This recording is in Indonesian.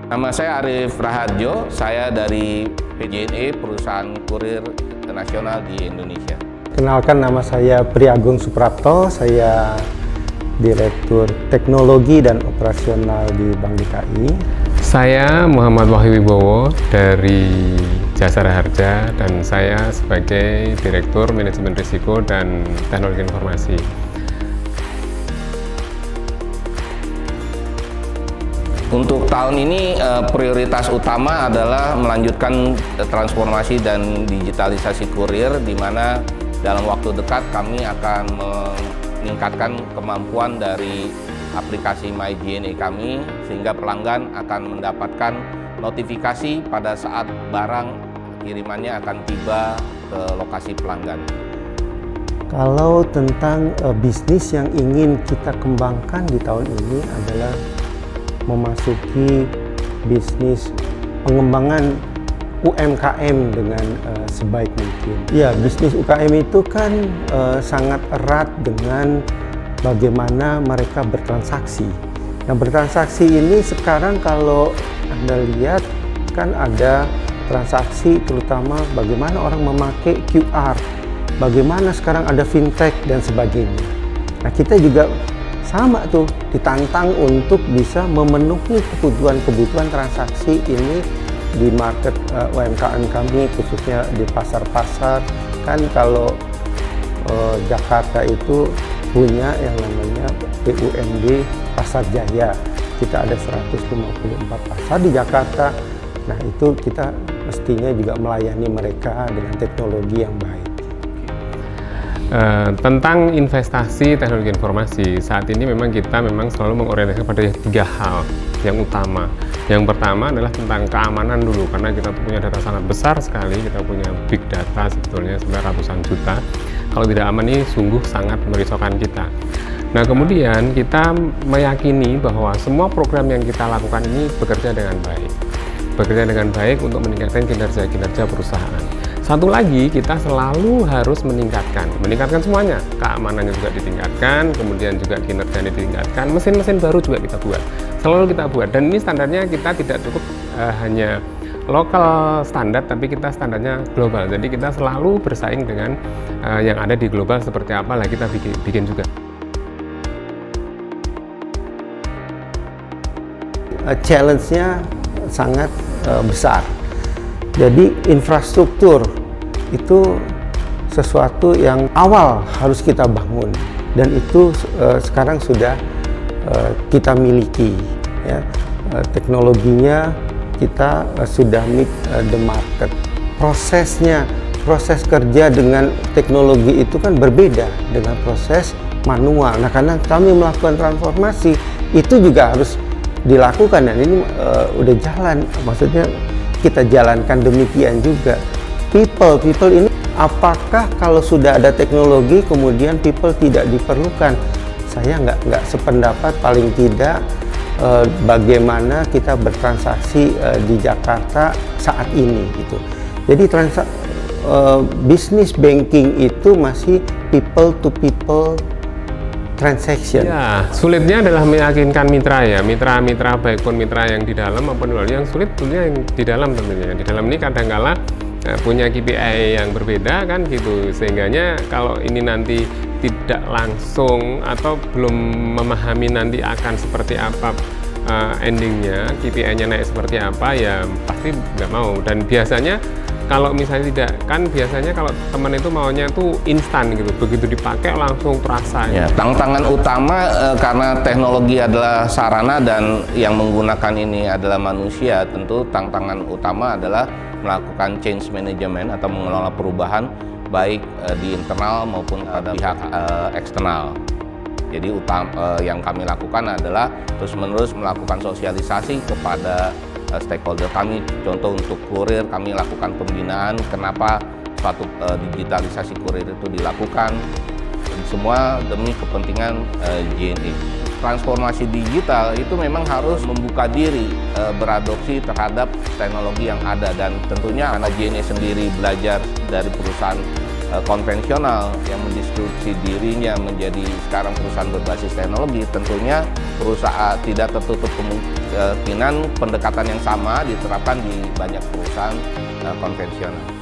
Nama saya Arif Rahadjo, saya dari PJNE, perusahaan kurir nasional di Indonesia. Kenalkan, nama saya Priagung Suprapto, saya Direktur Teknologi dan Operasional di Bank DKI. Saya Muhammad Wahyu Wibowo dari Jasara Harja dan saya sebagai Direktur Manajemen Risiko dan Teknologi Informasi. Untuk tahun ini prioritas utama adalah melanjutkan transformasi dan digitalisasi kurir, di mana dalam waktu dekat kami akan meningkatkan kemampuan dari aplikasi MyJNE kami, sehingga pelanggan akan mendapatkan notifikasi pada saat barang kirimannya akan tiba ke lokasi pelanggan. Kalau tentang bisnis yang ingin kita kembangkan di tahun ini adalah memasuki bisnis pengembangan UMKM dengan sebaik mungkin. Ya, bisnis UKM itu kan sangat erat dengan bagaimana mereka bertransaksi. Nah, bertransaksi ini sekarang kalau Anda lihat kan ada transaksi, terutama bagaimana orang memakai QR, bagaimana sekarang ada fintech dan sebagainya. Nah, kita juga sama tuh, ditantang untuk bisa memenuhi kebutuhan transaksi ini di market UMKM kami, khususnya di pasar-pasar. Kan kalau Jakarta itu punya yang namanya PUMD Pasar Jaya, kita ada 154 pasar di Jakarta. Nah, itu kita mestinya juga melayani mereka dengan teknologi yang baik. Tentang investasi teknologi informasi, saat ini kita selalu mengorientasikan pada 3 hal yang utama. Yang pertama adalah tentang keamanan dulu, karena kita punya data sangat besar sekali, kita punya big data sebetulnya sampai ratusan juta. Kalau tidak aman ini sungguh sangat merisaukan kita. Nah, kemudian kita meyakini bahwa semua program yang kita lakukan ini bekerja dengan baik untuk meningkatkan kinerja perusahaan. Satu lagi, kita selalu harus meningkatkan semuanya. Keamanannya juga ditingkatkan, kemudian juga kinerjanya ditingkatkan, mesin-mesin baru juga kita buat. Selalu kita buat, dan ini standarnya kita tidak cukup hanya lokal standar, tapi kita standarnya global. Jadi kita selalu bersaing dengan yang ada di global seperti apa lah kita bikin juga. Challenge-nya sangat besar. Jadi infrastruktur itu sesuatu yang awal harus kita bangun, dan itu sekarang sudah kita miliki. Ya. Teknologinya kita sudah meet the market. Proses kerja dengan teknologi itu kan berbeda dengan proses manual. Nah, karena kami melakukan transformasi, itu juga harus dilakukan, dan ini udah jalan. Maksudnya kita jalankan demikian juga. People ini, apakah kalau sudah ada teknologi kemudian people tidak diperlukan? Saya nggak sependapat, paling tidak bagaimana kita bertransaksi di Jakarta saat ini gitu. Jadi bisnis banking itu masih people to people transaction. Ya, sulitnya adalah meyakinkan mitra baik pun mitra yang di dalam maupun di luar. Yang sulit tentunya yang di dalam tentunya. Di dalam ini kadang-kala punya KPI yang berbeda kan gitu. Sehingganya kalau ini nanti tidak langsung atau belum memahami nanti akan seperti apa endingnya, KPI-nya naik seperti apa, ya pasti nggak mau. Dan biasanya kalau misalnya tidak, kan biasanya kalau teman itu maunya tuh instan gitu, begitu dipakai langsung terasa. Ya, tantangan utama karena teknologi adalah sarana dan yang menggunakan ini adalah manusia, tentu tantangan utama adalah melakukan change management atau mengelola perubahan baik di internal maupun pada pihak eksternal. Jadi yang kami lakukan adalah terus-menerus melakukan sosialisasi kepada stakeholder kami. Contoh untuk kurir, kami lakukan pembinaan kenapa suatu digitalisasi kurir itu dilakukan, semua demi kepentingan JNE. Transformasi digital itu memang harus membuka diri beradopsi terhadap teknologi yang ada, dan tentunya karena JNE sendiri belajar dari perusahaan konvensional yang mendistribusi dirinya menjadi sekarang perusahaan berbasis teknologi, tentunya perusahaan tidak tertutup kemungkinan pendekatan yang sama diterapkan di banyak perusahaan konvensional.